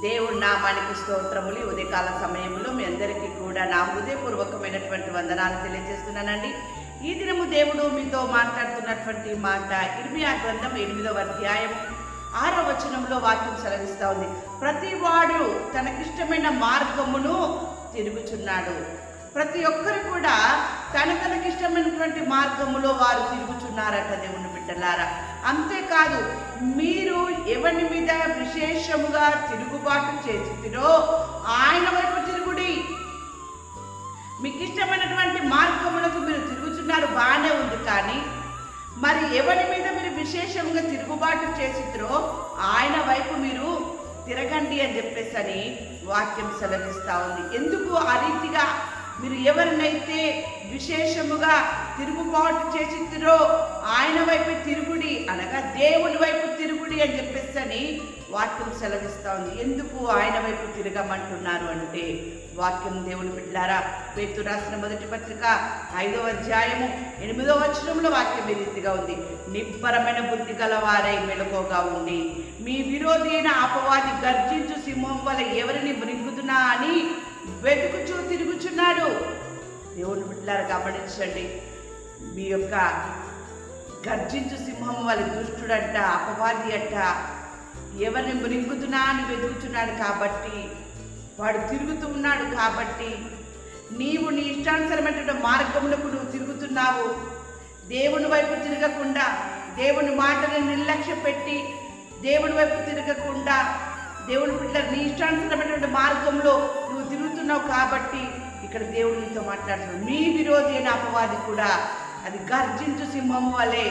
దేవుడి నామానికి స్తోత్రములు. ఉదయకాల సమయంలో మీ అందరికీ కూడా నా హృదయపూర్వకమైనటువంటి వందనాలు తెలియజేస్తున్నానండి. ఈ దినము దేవుడు మీతో మాట్లాడుతున్నటువంటి మాట ఇర్మియా గ్రంథం 8వ అధ్యాయం 6వ వచనంలో వాక్యం సెలవిస్తూ ఉంది. ప్రతివాడు తనకిష్టమైన మార్గమును తిరుగుచున్నాడు. ప్రతి ఒక్కరు కూడా తనకిష్టమైనటువంటి మార్గములో వారు తిరుగుచున్నారట దేవుని బిడ్డలారా. అంతేకాదు, మీరు ఎవరి మీద విశేషముగా తిరుగుబాటు చేసిరో ఆయన వైపు తిరుగుడి. మీకు ఇష్టమైనటువంటి మార్గములకు మీరు తిరుగుతున్నారు, బాగానే ఉంది. కానీ మరి ఎవరి మీద మీరు విశేషంగా తిరుగుబాటు చేసిరో ఆయన వైపు మీరు తిరగండి అని చెప్పేసి వాక్యం సెలవిస్తూ ఉంది. ఎందుకు ఆ రీతిగా మీరు ఎవరినైతే విశేషముగా తిరుగుబాటు చేసిరో ఆయన వైపు తిరుగుడి, అనగా దేవుని వైపు తిరుగుడి అని చెప్పేసి వాక్యం సెలవిస్తూ ఉంది. ఎందుకు ఆయన వైపు తిరగమంటున్నారు అంటే, వాక్యం దేవుని బిడ్డలారా, పేతురు రాసిన మొదటి పత్రిక 5వ అధ్యాయము 8వ వచనంలో వాక్యం ఈ రీతిగా ఉంది. నిబ్బరమైన బుద్ధి గలవారై మెలకువగా ఉండి, మీ విరోధి అయిన అపవాది గర్జించు సింహం వల్ల ఎవరిని మృంగుదునా అని వెతుకుచూ తిరుగుచున్నాడు. దేవుని బిడ్డలారా గమనించండి, మీ యొక్క గర్జించు సింహం వల్ల దుష్టుడంట, అపవాది అంట, ఎవరిని మృంగుతున్నా అని వెతుకుతున్నాడు. కాబట్టి వాడు తిరుగుతూ ఉన్నాడు. కాబట్టి నీవు నీ ఇష్టానుసరమైనటువంటి మార్గములకు నువ్వు తిరుగుతున్నావు. దేవుని వైపు తిరగకుండా, దేవుని మాటను నిర్లక్ష్య పెట్టి దేవుని వైపు తిరగకుండా, దేవుని బిడ్డ నీ ఇష్టానుసరమైనటువంటి మార్గంలో నువ్వు తిరుగుతున్నావు. కాబట్టి ఇక్కడ దేవుడు నీతో మాట్లాడుతున్నాడు. నీ విరోధి అయిన అపవాది కూడా అది గర్జించు సింహము వలె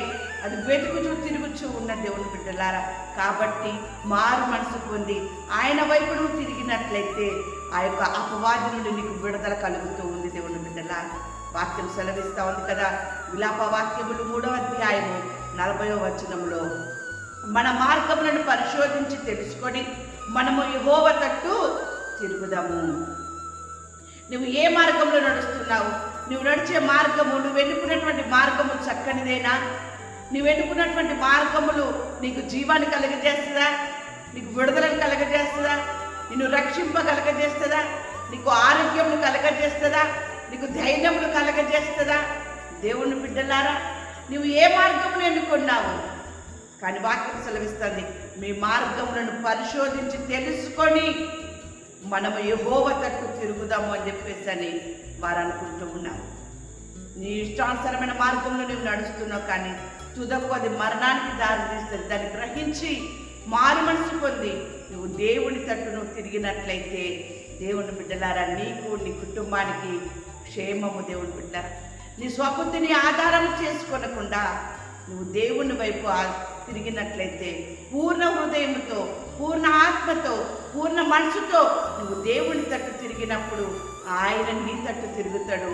అది వెతుకుచూ తిరుగుచూ ఉన్న దేవుని బిడ్డలారా. కాబట్టి మారు మనసు పొంది ఆయన వైపు నువ్వు తిరిగినట్లయితే ఆ యొక్క అపవాది నుండి నీకు విడుదల కలుగుతూ ఉంది. దేవుని బిడ్డలారా, వాక్యం సెలవిస్తూ ఉంది కదా. విలాప వాక్యములు 3వ అధ్యాయము 40వ వచనంలో, మన మార్గములను పరిశోధించి తెలుసుకొని మనము యెహోవా తట్టు తిరుగుదాము. నువ్వు ఏ మార్గంలో నడుస్తున్నావు? నువ్వు నడిచే మార్గము, నువ్వు ఎన్నుకున్నటువంటి మార్గము చక్కనిదేనా? నువ్వు ఎన్నుకున్నటువంటి మార్గములు నీకు జీవాన్ని కలగజేస్తుందా? నీకు విడుదలను కలగజేస్తుందా? నిన్ను రక్షింపగలగజేస్తుందా? నీకు ఆరోగ్యమును కలగజేస్తుందా? నీకు ధైర్యమును కలగజేస్తుందా? దేవుని బిడ్డలారా, నువ్వు ఏ మార్గమును ఎన్నుకున్నావు? కానీ వాక్యం సెలవిస్తుంది, మీ మార్గములను పరిశోధించి తెలుసుకొని మనము యెహోవా తట్టు తిరుగుదాము అని చెప్పేసి వారు అనుకుంటూ ఉన్నారు. నీ ఇష్టానుసరమైన మార్గంలో నువ్వు నడుస్తున్నావు, కానీ తుదకు అది మరణానికి దారితీస్తుంది. దాన్ని గ్రహించి మారు మనసు పొంది నువ్వు దేవుని తట్టు నువ్వు తిరిగినట్లయితే దేవుని బిడ్డలారా, నీకు నీ కుటుంబానికి క్షేమము. దేవుని బిడ్డలారా, నీ స్వబుద్ధిని ఆధారం చేసుకోనకుండా నువ్వు దేవుని వైపు తిరిగినట్లయితే పూర్ణ హృదయంతో, పూర్ణ ఆత్మతో, పూర్ణ మనసుతో నువ్వు దేవుని తట్టు తిరిగినప్పుడు ఆయన నీ తట్టు తిరుగుతాడు,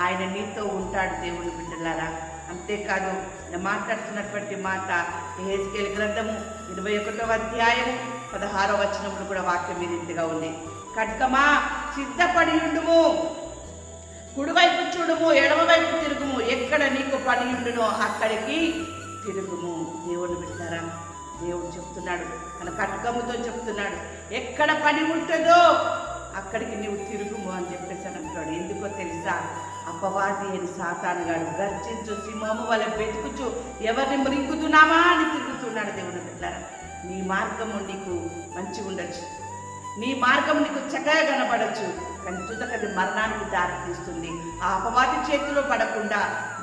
ఆయన నీతో ఉంటాడు. దేవుని బిడ్డలారా, అంతేకాదు మాట్లాడుతున్నటువంటి మాట యెహెజ్కేలు గ్రంథము 21వ అధ్యాయం 16వ వచనంలో కూడా వాక్యం ఈ రీతిగా ఉంది. ఖడ్గమా సిద్ధపడి ఉండుము, కుడివైపు చూడుము, ఎడమవైపు తిరుగుము, ఎక్కడ నీకు పని ఉండునో అక్కడికి తిరుగుము. దేవుని బిడ్డలారా, దేవుడు చెప్తున్నాడు, తన ఖడ్గముతో చెప్తున్నాడు, ఎక్కడ పని ఉంటుందో అక్కడికి నీవు తిరుగుము అని చెప్పేసి అంటున్నాడు. ఎందుకో తెలుసా? అపవాది అని సాతానుగాడు గర్జించు సింహము వలె వెతుకుచు ఎవరిని మృంగుతున్నామా అని తిరుగుతున్నాడు. దేవుని బిడ్డలారా, నీ మార్గము నీకు మంచి ఉండొచ్చు, నీ మార్గం నీకు చక్కగా కనబడచ్చు, కానీ తుదకది మరణానికి దారితీస్తుంది. ఆ అపవాది చేతిలో పడకుండా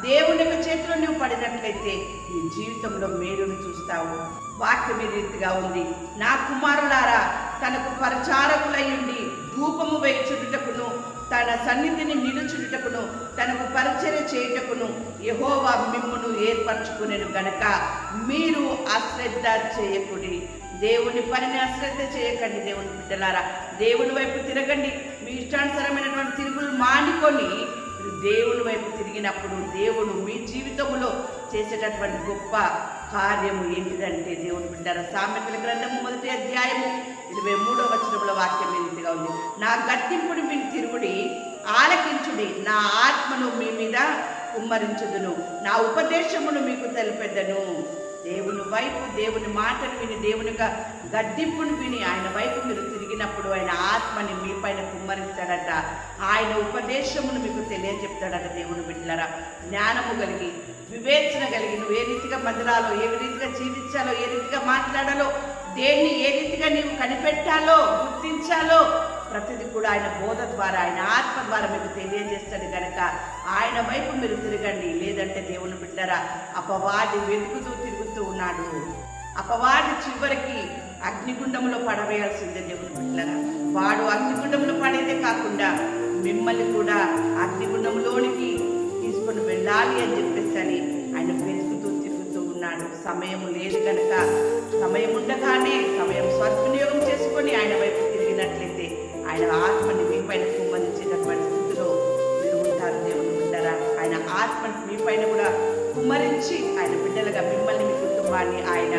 దేవుని యొక్క చేతిలో నువ్వు పడినట్లయితే నీ జీవితంలో మేలును చూస్తావు. వాక్యం ఈ రీతిగా ఉంది, నా కుమారులారా, తనకు పరిచారకులయ్యుండి ధూపము వేయుచుటకును, తన సన్నిధిని నిలుచుటకును, తనకు పరిచర్య చేయుటకును యెహోవా మిమ్మును ఏర్పరచుకునేను గనక మీరు అశ్రద్ధ చేయకుడి. దేవుని పనిని అశ్రద్ధ చేయకండి. దేవుని బిడ్డలారా, దేవుని వైపు తిరగండి. మీ ఇష్టానుసరమైనటువంటి తిరుగులు మానుకొని దేవుని వైపు తిరిగినప్పుడు దేవుడు మీ జీవితంలో చేసేటటువంటి గొప్ప కార్యము ఏంటిదంటే, దేవుని బిడ్డలారా, సామెతల గ్రంథము 1వ అధ్యాయము 23వ వచనంలో వాక్యం ఈ రీతిగా ఉంది. నా గద్దింపుడు మీరు తిరుగుడి, ఆలకించుడి, నా ఆత్మను మీ మీద కుమ్మరించుదును, నా ఉపదేశమును మీకు తెలిపెదను. దేవుని వైపు, దేవుని మాటను విని, దేవుని గద్దింపును విని ఆయన వైపు మీరు తిరిగినప్పుడు ఆత్మని మీ పైన కుమ్మరిస్తాడట. ఆయన ఉపదేశమును మీకు తెలియజెప్తాడట. దేవుని బిడ్డలారా, జ్ఞానము కలిగి వివేచన కలిగి నువ్వు ఏ రీతిగా మధురాలో, ఏ రీతిగా జీవించాలో, ఏ రీతిగా మాట్లాడాలో, దేన్ని ఏ రీతిగా నీవు కనిపెట్టాలో, గుర్తించాలో ప్రతిదీ కూడా ఆయన బోధ ద్వారా, ఆయన ఆత్మ ద్వారా మీకు తెలియజేస్తాడు కనుక ఆయన వైపు మీరు తిరగండి. లేదంటే దేవుని బిడ్డలారా, అపవాది వెతుకుతూ తిరుగుతూ ఉన్నాడు. అపవాది చివరికి అగ్నిగుండంలో పడవేయాల్సిందే. దేవుని బిడ్డలారా, వాడు అగ్నిగుండంలో పడేదే కాకుండా మిమ్మల్ని కూడా అగ్నిగుండంలోనికి తీసుకొని వెళ్ళాలి అని చెప్పేసి అని ఆయన వెతుకుతూ తిరుగుతూ ఉన్నాడు. సమయం లేదు కనుక సమయం ఉండగానే సమయం సద్వినియోగం చేసుకొని ఆయన వైపు తిరిగినట్లయితే ఆయన ఆత్మని మీ పైన కుమ్మరించేటటువంటి స్థితిలో మీరు ఉంటారు. దేవుని బిడ్డలారా, ఆయన ఆత్మని మీ పైన కూడా కుమ్మరించి ఆయన బిడ్డలుగా మిమ్మల్ని, మీ కుటుంబాన్ని ఆయన